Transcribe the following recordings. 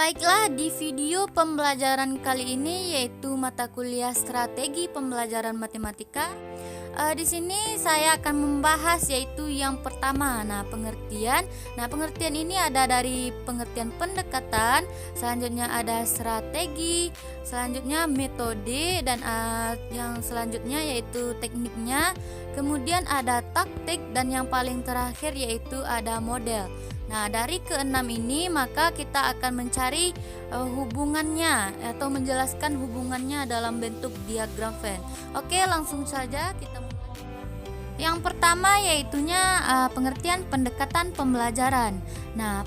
Baiklah, di video pembelajaran kali ini yaitu mata kuliah strategi pembelajaran matematika. Di sini saya akan membahas yaitu yang pertama, pengertian. Pengertian ini ada dari pengertian pendekatan, selanjutnya ada strategi, selanjutnya metode, dan yang selanjutnya yaitu tekniknya. Kemudian ada taktik, dan yang paling terakhir yaitu ada model. Dari keenam ini maka kita akan mencari hubungannya atau menjelaskan hubungannya dalam bentuk diagram Venn. Oke, langsung saja kita mulai. Yang pertama yaitunya pengertian pendekatan pembelajaran.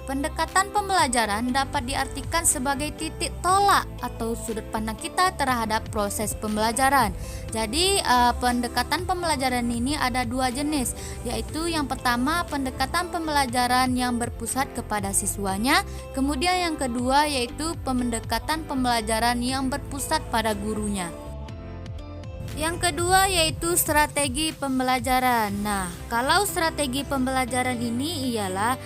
Pendekatan pembelajaran dapat diartikan sebagai titik tolak atau sudut pandang kita terhadap proses pembelajaran. Jadi pendekatan pembelajaran ini ada dua jenis, yaitu yang pertama pendekatan pembelajaran yang berpusat kepada siswanya, kemudian yang kedua yaitu pendekatan pembelajaran yang berpusat pada gurunya. Yang kedua yaitu strategi pembelajaran. Kalau strategi pembelajaran ini ialah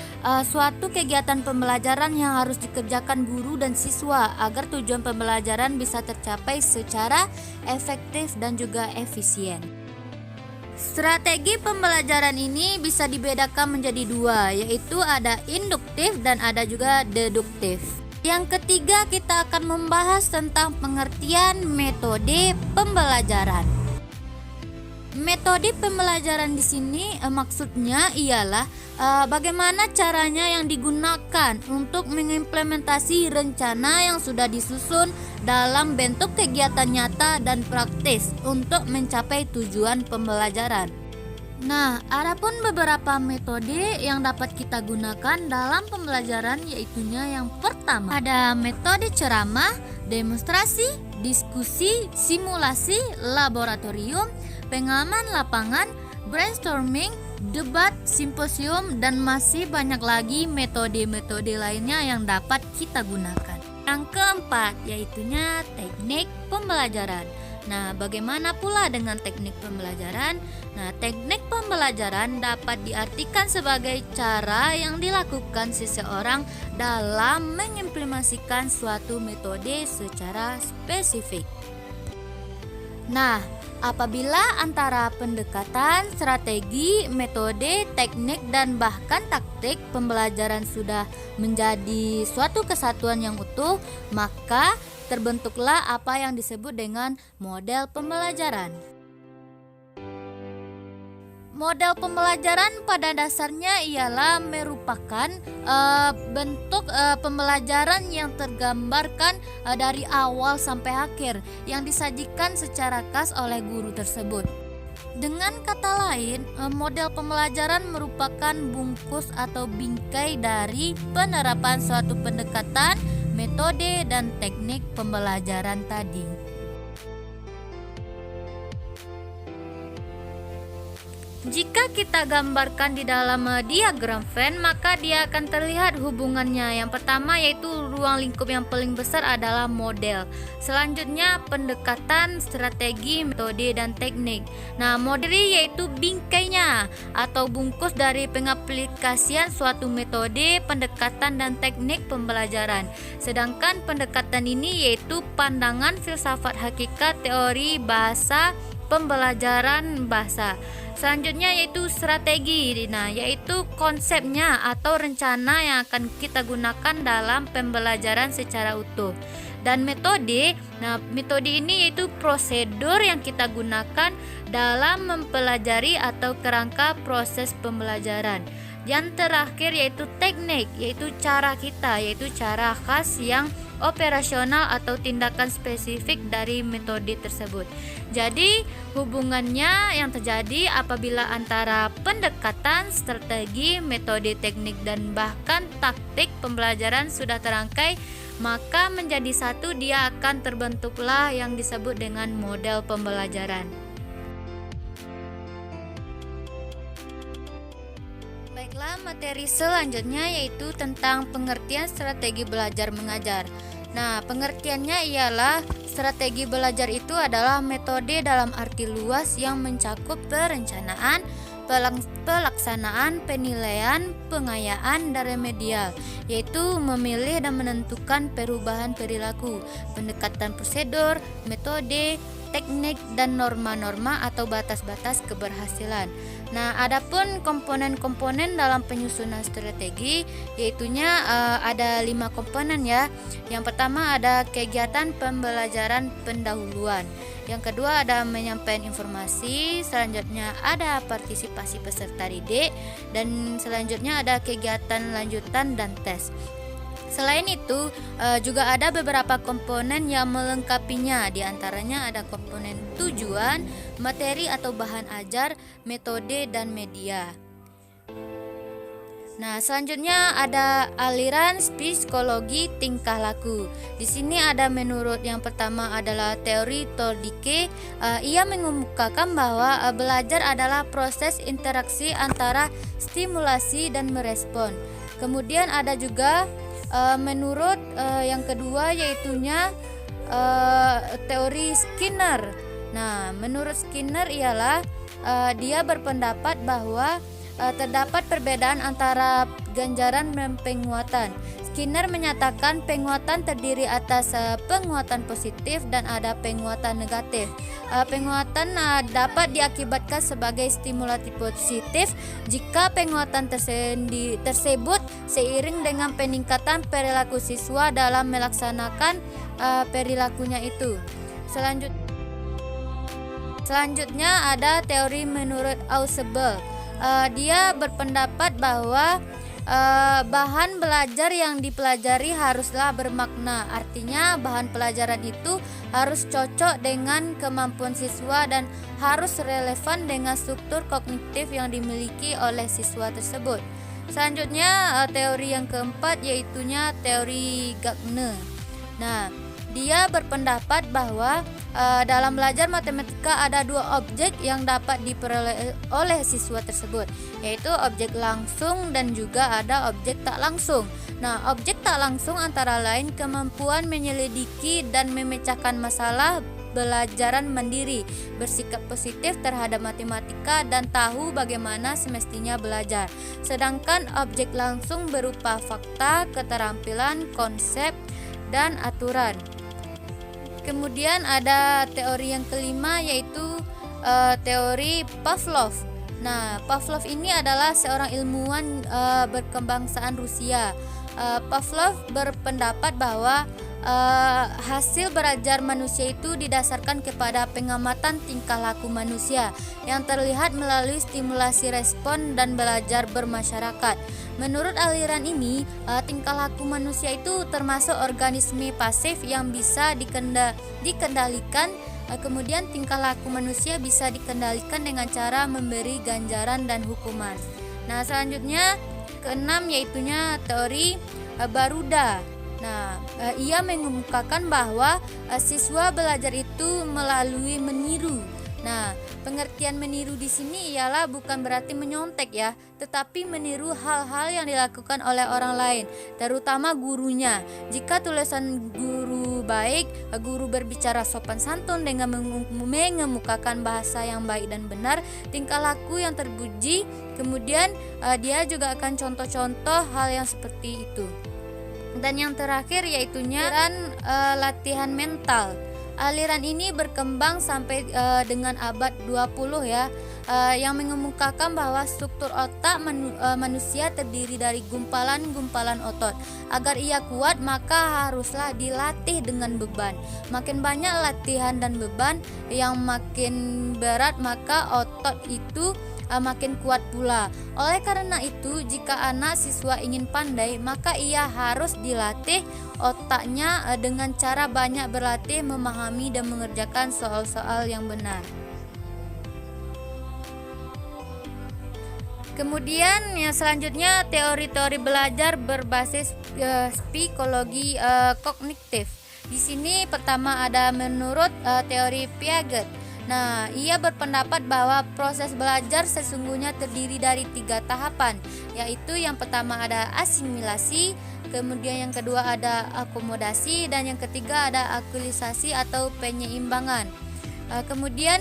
suatu kegiatan pembelajaran yang harus dikerjakan guru dan siswa agar tujuan pembelajaran bisa tercapai secara efektif dan juga efisien. Strategi pembelajaran ini bisa dibedakan menjadi dua, yaitu ada induktif dan ada juga deduktif. Yang ketiga, kita akan membahas tentang pengertian metode pembelajaran. Metode pembelajaran di sini maksudnya ialah bagaimana caranya yang digunakan untuk mengimplementasi rencana yang sudah disusun dalam bentuk kegiatan nyata dan praktis untuk mencapai tujuan pembelajaran. Adapun beberapa metode yang dapat kita gunakan dalam pembelajaran yaitunya yang pertama ada metode ceramah, demonstrasi, diskusi, simulasi, laboratorium, pengalaman lapangan, brainstorming, debat, simposium, dan masih banyak lagi metode-metode lainnya yang dapat kita gunakan. Yang keempat yaitunya teknik pembelajaran. Bagaimana pula dengan teknik pembelajaran? Teknik pembelajaran dapat diartikan sebagai cara yang dilakukan seseorang dalam mengimplementasikan suatu metode secara spesifik. Apabila antara pendekatan, strategi, metode, teknik, dan bahkan taktik pembelajaran sudah menjadi suatu kesatuan yang utuh, maka terbentuklah apa yang disebut dengan model pembelajaran. Model pembelajaran pada dasarnya ialah merupakan bentuk pembelajaran yang tergambarkan dari awal sampai akhir yang disajikan secara khas oleh guru tersebut. Dengan kata lain, model pembelajaran merupakan bungkus atau bingkai dari penerapan suatu pendekatan, metode, dan teknik pembelajaran tadi. Jika kita gambarkan di dalam diagram Venn, maka dia akan terlihat hubungannya. Yang pertama yaitu ruang lingkup yang paling besar adalah model. Selanjutnya pendekatan, strategi, metode, dan teknik. Model yaitu bingkainya atau bungkus dari pengaplikasian suatu metode, pendekatan, dan teknik pembelajaran. Sedangkan pendekatan ini yaitu pandangan filsafat hakikat teori bahasa, pembelajaran bahasa. Selanjutnya yaitu strategi, yaitu konsepnya atau rencana yang akan kita gunakan dalam pembelajaran secara utuh. Dan metode, metode ini yaitu prosedur yang kita gunakan dalam mempelajari atau kerangka proses pembelajaran. Yang terakhir yaitu teknik, yaitu cara kita, yaitu cara khas yang operasional atau tindakan spesifik dari metode tersebut. Jadi hubungannya yang terjadi apabila antara pendekatan, strategi, metode, teknik, dan bahkan taktik pembelajaran sudah terangkai, maka menjadi satu dia akan terbentuklah yang disebut dengan model pembelajaran. Baiklah, materi selanjutnya yaitu tentang pengertian strategi belajar mengajar. Pengertiannya ialah strategi belajar itu adalah metode dalam arti luas yang mencakup perencanaan, pelaksanaan, penilaian, pengayaan, dan remedial, yaitu memilih dan menentukan perubahan perilaku, pendekatan prosedur, metode, teknik, dan norma-norma atau batas-batas keberhasilan. Nah, adapun komponen-komponen dalam penyusunan strategi, yaitunya ada 5 komponen ya. Yang pertama ada kegiatan pembelajaran pendahuluan. Yang kedua ada menyampaikan informasi, selanjutnya ada partisipasi peserta didik, dan selanjutnya ada kegiatan lanjutan dan tes. Selain itu, juga ada beberapa komponen yang melengkapinya. Di antaranya ada komponen tujuan, materi atau bahan ajar, metode, dan media. Nah, selanjutnya ada aliran psikologi tingkah laku. Di sini ada menurut yang pertama adalah teori Tordike. Ia mengemukakan bahwa belajar adalah proses interaksi antara stimulasi dan merespon. Kemudian ada juga menurut yang kedua yaitunya teori Skinner. Nah, menurut Skinner ialah dia berpendapat bahwa terdapat perbedaan antara ganjaran dan penguatan. Skinner menyatakan penguatan terdiri atas penguatan positif dan ada penguatan negatif. Penguatan dapat diakibatkan sebagai stimulasi positif jika penguatan tersebut seiring dengan peningkatan perilaku siswa dalam melaksanakan perilakunya itu. Selanjutnya ada teori menurut Ausubel. Dia berpendapat bahwa bahan belajar yang dipelajari haruslah bermakna. Artinya bahan pelajaran itu harus cocok dengan kemampuan siswa dan harus relevan dengan struktur kognitif yang dimiliki oleh siswa tersebut. Selanjutnya teori yang keempat yaitunya teori Gardner. Nah, dia berpendapat bahwa dalam belajar matematika ada 2 objek yang dapat diperoleh oleh siswa tersebut, yaitu objek langsung dan juga ada objek tak langsung. Nah, objek tak langsung antara lain kemampuan menyelidiki dan memecahkan masalah, belajaran mandiri, bersikap positif terhadap matematika dan tahu bagaimana semestinya belajar. Sedangkan objek langsung berupa fakta, keterampilan, konsep, dan aturan. Kemudian ada teori yang kelima yaitu teori Pavlov. Nah, Pavlov ini adalah seorang ilmuwan berkebangsaan Rusia. Pavlov berpendapat bahwa hasil belajar manusia itu didasarkan kepada pengamatan tingkah laku manusia yang terlihat melalui stimulasi respon dan belajar bermasyarakat. Menurut aliran ini, tingkah laku manusia itu termasuk organisme pasif yang bisa dikendalikan. Kemudian tingkah laku manusia bisa dikendalikan dengan cara memberi ganjaran dan hukuman. Nah, selanjutnya keenam yaitunya teori Baruda. Nah, ia mengemukakan bahwa siswa belajar itu melalui meniru. Nah, pengertian meniru di sini ialah bukan berarti menyontek ya, tetapi meniru hal-hal yang dilakukan oleh orang lain, terutama gurunya. Jika tulisan guru baik, guru berbicara sopan santun dengan mengemukakan bahasa yang baik dan benar, tingkah laku yang terpuji, kemudian dia juga akan contoh-contoh hal yang seperti itu. Dan yang terakhir yaitunya latihan mental. Aliran ini berkembang sampai dengan abad 20 ya, yang mengemukakan bahwa struktur otak manusia terdiri dari gumpalan-gumpalan otot. Agar ia kuat maka haruslah dilatih dengan beban. Makin banyak latihan dan beban yang makin berat maka otot itu makin kuat pula. Oleh karena itu, jika anak siswa ingin pandai, maka ia harus dilatih otaknya dengan cara banyak berlatih memahami dan mengerjakan soal-soal yang benar. Kemudian yang selanjutnya teori-teori belajar berbasis psikologi kognitif. Di sini pertama ada menurut teori Piaget. Nah, ia berpendapat bahwa proses belajar sesungguhnya terdiri dari 3 tahapan, yaitu yang pertama ada asimilasi, kemudian yang kedua ada akomodasi, dan yang ketiga ada akulisasi atau penyeimbangan. Kemudian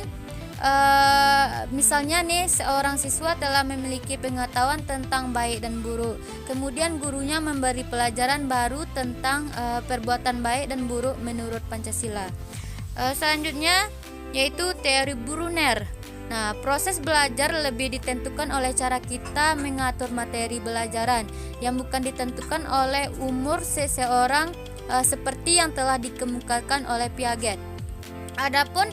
Misalnya nih, seorang siswa telah memiliki pengetahuan tentang baik dan buruk. Kemudian gurunya memberi pelajaran baru tentang perbuatan baik dan buruk menurut Pancasila. Selanjutnya yaitu teori Brunner. Nah, proses belajar lebih ditentukan oleh cara kita mengatur materi belajaran yang bukan ditentukan oleh umur seseorang, seperti yang telah dikemukakan oleh Piaget. Adapun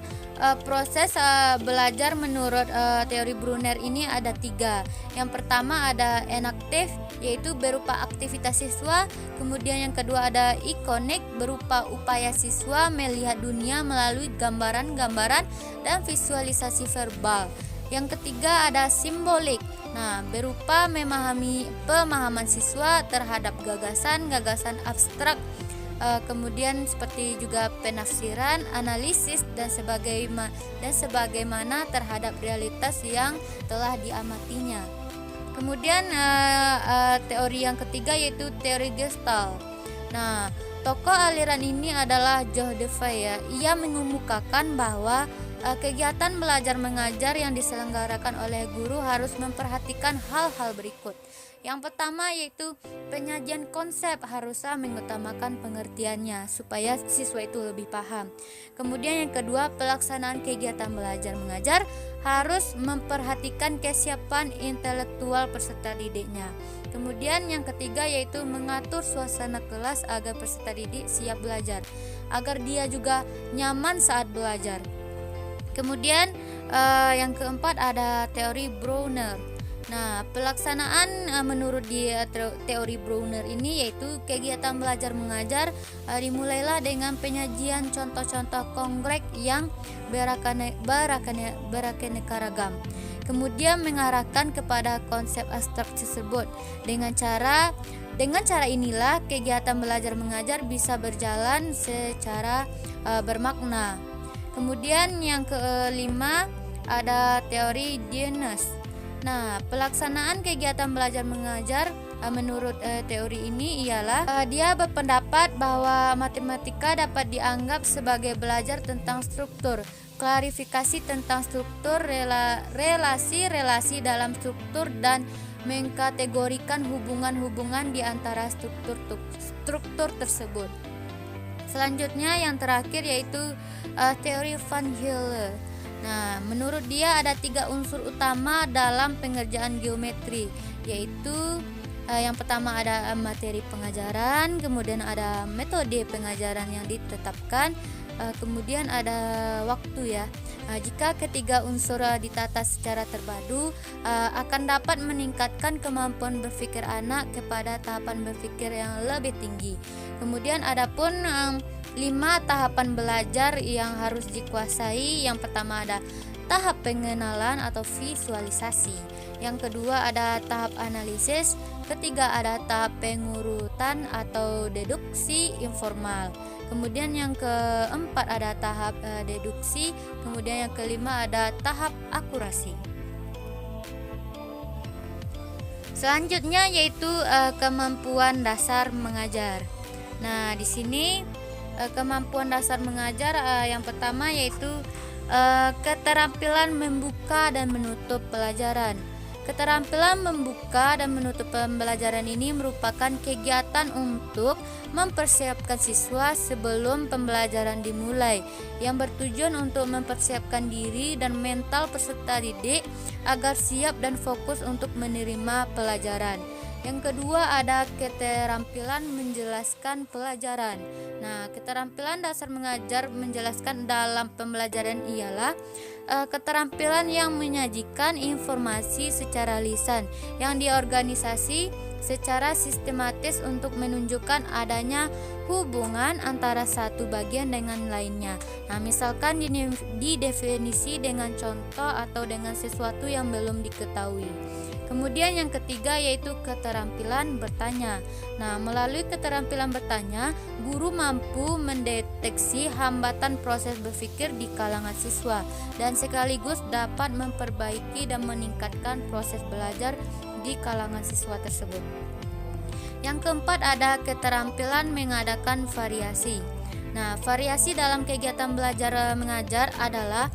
proses belajar menurut teori Brunner ini ada 3. Yang pertama ada enaktif, yaitu berupa aktivitas siswa. Kemudian yang kedua ada ikonik, berupa upaya siswa melihat dunia melalui gambaran-gambaran dan visualisasi verbal. Yang ketiga ada simbolik. Nah, berupa memahami pemahaman siswa terhadap gagasan-gagasan abstrak. Kemudian seperti juga penafsiran, analisis dan sebagaimana terhadap realitas yang telah diamatinya. Kemudian teori yang ketiga yaitu teori Gestalt. Nah, tokoh aliran ini adalah Joh Devay ya. Ia mengemukakan bahwa kegiatan belajar mengajar yang diselenggarakan oleh guru harus memperhatikan hal-hal berikut. Yang pertama yaitu penyajian konsep haruslah mengutamakan pengertiannya supaya siswa itu lebih paham. Kemudian yang kedua, pelaksanaan kegiatan belajar mengajar harus memperhatikan kesiapan intelektual peserta didiknya. Kemudian yang ketiga yaitu mengatur suasana kelas agar peserta didik siap belajar, agar dia juga nyaman saat belajar. Kemudian yang keempat ada teori Brunner. Nah, pelaksanaan menurut dia teori Brunner ini yaitu kegiatan belajar mengajar dimulailah dengan penyajian contoh-contoh konkret yang beraneka ragam. Kemudian mengarahkan kepada konsep abstrak tersebut. Dengan cara inilah kegiatan belajar mengajar bisa berjalan secara bermakna. Kemudian yang kelima ada teori Dienes. Nah, pelaksanaan kegiatan belajar mengajar menurut teori ini ialah dia berpendapat bahwa matematika dapat dianggap sebagai belajar tentang struktur, klarifikasi tentang struktur, relasi-relasi dalam struktur, dan mengkategorikan hubungan-hubungan di antara struktur tersebut. Selanjutnya yang terakhir yaitu teori Van Hille. Nah, menurut dia ada 3 unsur utama dalam pengerjaan geometri, yaitu yang pertama ada materi pengajaran, kemudian ada metode pengajaran yang ditetapkan, kemudian ada waktu ya. Jika ketiga unsur ditata secara terpadu, akan dapat meningkatkan kemampuan berpikir anak kepada tahapan berpikir yang lebih tinggi. Kemudian adapun 5 tahapan belajar yang harus dikuasai. Yang pertama ada tahap pengenalan atau visualisasi. Yang kedua ada tahap analisis. Ketiga ada tahap pengurutan atau deduksi informal. Kemudian yang keempat ada tahap deduksi. Kemudian yang kelima ada tahap akurasi. Selanjutnya yaitu kemampuan dasar mengajar. Nah, di sini kemampuan dasar mengajar yang pertama yaitu keterampilan membuka dan menutup pelajaran. Keterampilan membuka dan menutup pembelajaran ini merupakan kegiatan untuk mempersiapkan siswa sebelum pembelajaran dimulai, yang bertujuan untuk mempersiapkan diri dan mental peserta didik agar siap dan fokus untuk menerima pelajaran. Yang kedua ada keterampilan menjelaskan pelajaran. Nah, keterampilan dasar mengajar menjelaskan dalam pembelajaran ialah keterampilan yang menyajikan informasi secara lisan yang diorganisasi secara sistematis untuk menunjukkan adanya hubungan antara satu bagian dengan lainnya. Nah, misalkan didefinisi dengan contoh atau dengan sesuatu yang belum diketahui. Kemudian yang ketiga yaitu keterampilan bertanya. Nah, melalui keterampilan bertanya, guru mampu mendeteksi hambatan proses berpikir di kalangan siswa dan sekaligus dapat memperbaiki dan meningkatkan proses belajar di kalangan siswa tersebut. Yang keempat ada keterampilan mengadakan variasi. Nah, variasi dalam kegiatan belajar mengajar adalah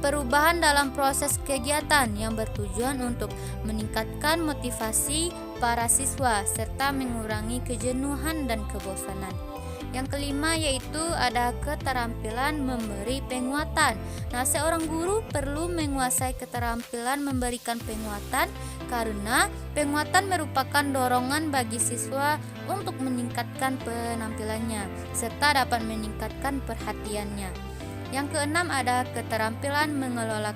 perubahan dalam proses kegiatan yang bertujuan untuk meningkatkan motivasi para siswa serta mengurangi kejenuhan dan kebosanan. Yang kelima yaitu ada keterampilan memberi penguatan. Nah, seorang guru perlu menguasai keterampilan memberikan penguatan karena penguatan merupakan dorongan bagi siswa untuk meningkatkan penampilannya serta dapat meningkatkan perhatiannya. Yang keenam ada keterampilan mengelola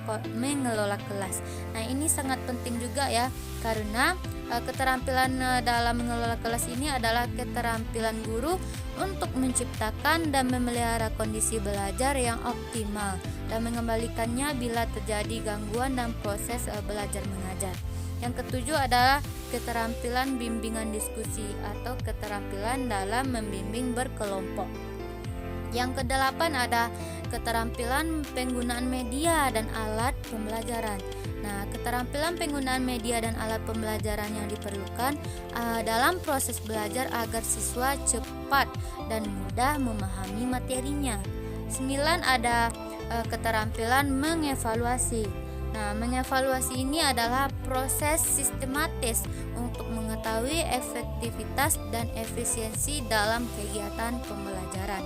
kelas. Nah, ini sangat penting juga ya, karena keterampilan dalam mengelola kelas ini adalah keterampilan guru untuk menciptakan dan memelihara kondisi belajar yang optimal dan mengembalikannya bila terjadi gangguan dalam proses belajar mengajar. Yang ketujuh adalah keterampilan bimbingan diskusi atau keterampilan dalam membimbing berkelompok. Yang kedelapan ada keterampilan penggunaan media dan alat pembelajaran. Nah, keterampilan penggunaan media dan alat pembelajaran yang diperlukan dalam proses belajar agar siswa cepat dan mudah memahami materinya. 9 ada keterampilan mengevaluasi. Nah, mengevaluasi ini adalah proses sistematis untuk mengetahui efektivitas dan efisiensi dalam kegiatan pembelajaran.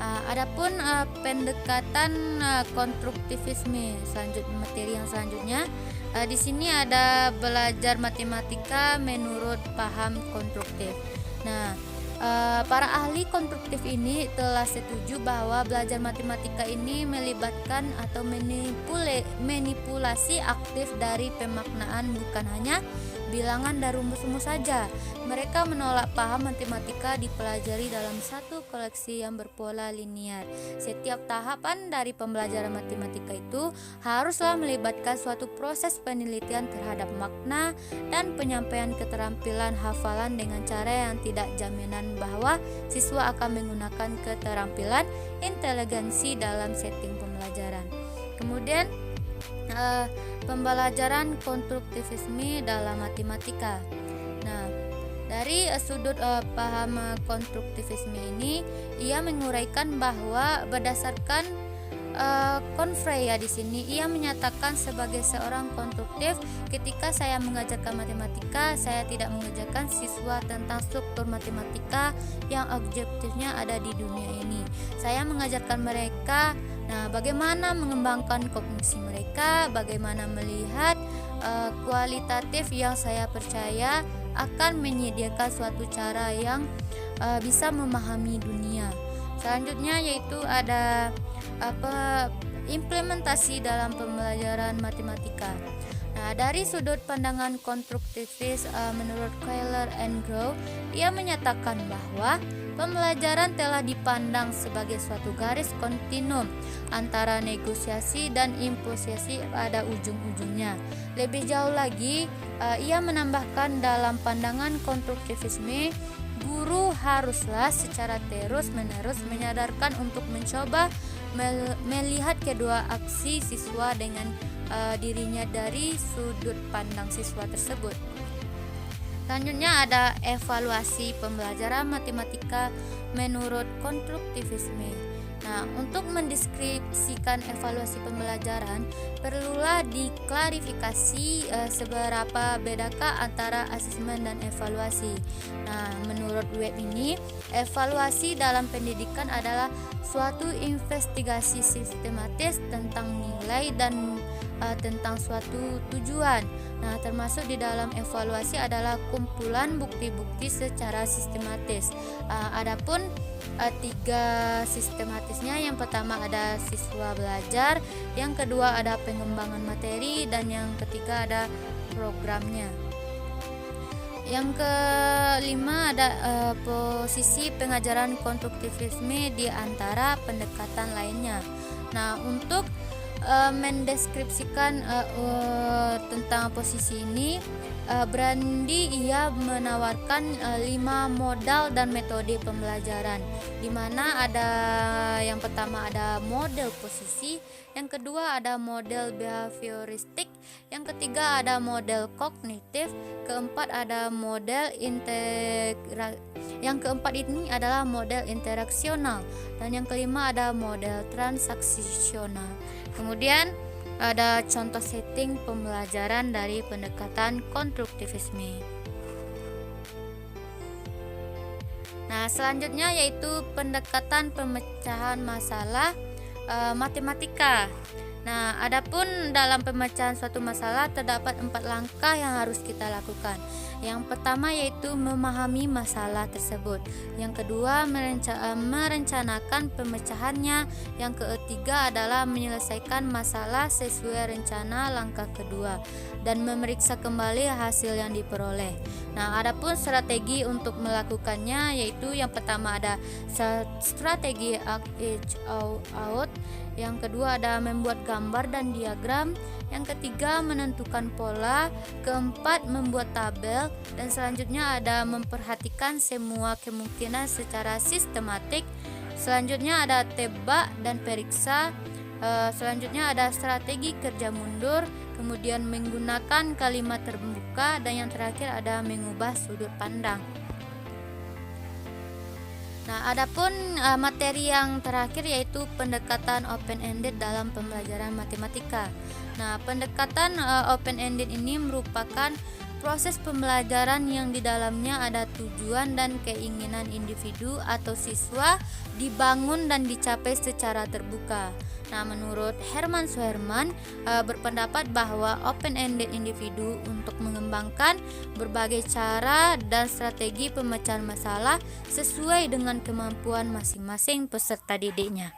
Adapun pendekatan konstruktivisme materi yang selanjutnya, di sini ada belajar matematika menurut paham konstruktif. Nah, para ahli konstruktif ini telah setuju bahwa belajar matematika ini melibatkan atau manipulasi aktif dari pemaknaan, bukan hanya bilangan dan rumus-rumus saja. Mereka menolak paham matematika dipelajari dalam satu koleksi yang berpola linear. Setiap tahapan dari pembelajaran matematika itu haruslah melibatkan suatu proses penelitian terhadap makna dan penyampaian keterampilan hafalan dengan cara yang tidak jaminan bahwa siswa akan menggunakan keterampilan inteligensi dalam setting pembelajaran. Kemudian pembelajaran konstruktivisme dalam matematika. Nah, dari sudut paham konstruktivisme ini, ia menguraikan bahwa berdasarkan Confrey di sini, ia menyatakan sebagai seorang konstruktif, ketika saya mengajarkan matematika, saya tidak mengajarkan siswa tentang struktur matematika yang objektifnya ada di dunia ini. Saya mengajarkan mereka bagaimana mengembangkan kognisi mereka, bagaimana melihat kualitatif yang saya percaya akan menyediakan suatu cara yang bisa memahami dunia. Selanjutnya yaitu ada implementasi dalam pembelajaran matematika. Nah, dari sudut pandangan konstruktivis menurut Keller and Grow, ia menyatakan bahwa pembelajaran telah dipandang sebagai suatu garis kontinum antara negosiasi dan imposisi pada ujung-ujungnya. Lebih jauh lagi, ia menambahkan dalam pandangan konstruktivisme, guru haruslah secara terus-menerus menyadarkan untuk mencoba melihat kedua aksi siswa dengan dirinya dari sudut pandang siswa tersebut. Selanjutnya ada evaluasi pembelajaran matematika menurut konstruktivisme. Nah, untuk mendeskripsikan evaluasi pembelajaran, perlulah diklarifikasi seberapa bedakah antara asesmen dan evaluasi. Nah, menurut web ini, evaluasi dalam pendidikan adalah suatu investigasi sistematis tentang nilai dan tentang suatu tujuan. Nah, termasuk di dalam evaluasi adalah kumpulan bukti-bukti secara sistematis. Adapun 3 sistematisnya, yang pertama ada siswa belajar, yang kedua ada pengembangan materi, dan yang ketiga ada programnya. Yang kelima ada posisi pengajaran konstruktivisme di antara pendekatan lainnya. Nah, untuk mendeskripsikan tentang posisi ini, Brandy ia menawarkan 5 modal dan metode pembelajaran, di mana ada yang pertama ada model posisi, yang kedua ada model behavioristik, yang ketiga ada model kognitif, keempat ada model yang keempat ini adalah model interaksional, dan yang kelima ada model transaksional. Kemudian ada contoh setting pembelajaran dari pendekatan konstruktivisme. Nah, selanjutnya yaitu pendekatan pemecahan masalah matematika. Nah, adapun dalam pemecahan suatu masalah terdapat 4 langkah yang harus kita lakukan. Yang pertama yaitu memahami masalah tersebut. Yang kedua merencanakan pemecahannya. Yang ketiga adalah menyelesaikan masalah sesuai rencana langkah kedua dan memeriksa kembali hasil yang diperoleh. Nah, adapun strategi untuk melakukannya yaitu yang pertama ada strategi act it out, yang kedua ada membuat gambar dan diagram, yang ketiga menentukan pola, keempat membuat tabel, dan selanjutnya ada memperhatikan semua kemungkinan secara sistematik. Selanjutnya ada tebak dan periksa. Selanjutnya ada strategi kerja mundur, kemudian menggunakan kalimat terbuka, dan yang terakhir ada mengubah sudut pandang. Nah, adapun materi yang terakhir yaitu pendekatan open-ended dalam pembelajaran matematika. Nah, pendekatan open-ended ini merupakan proses pembelajaran yang di dalamnya ada tujuan dan keinginan individu atau siswa dibangun dan dicapai secara terbuka. Nah, menurut Herman Suherman berpendapat bahwa open-ended individu untuk mengembangkan berbagai cara dan strategi pemecahan masalah sesuai dengan kemampuan masing-masing peserta didiknya.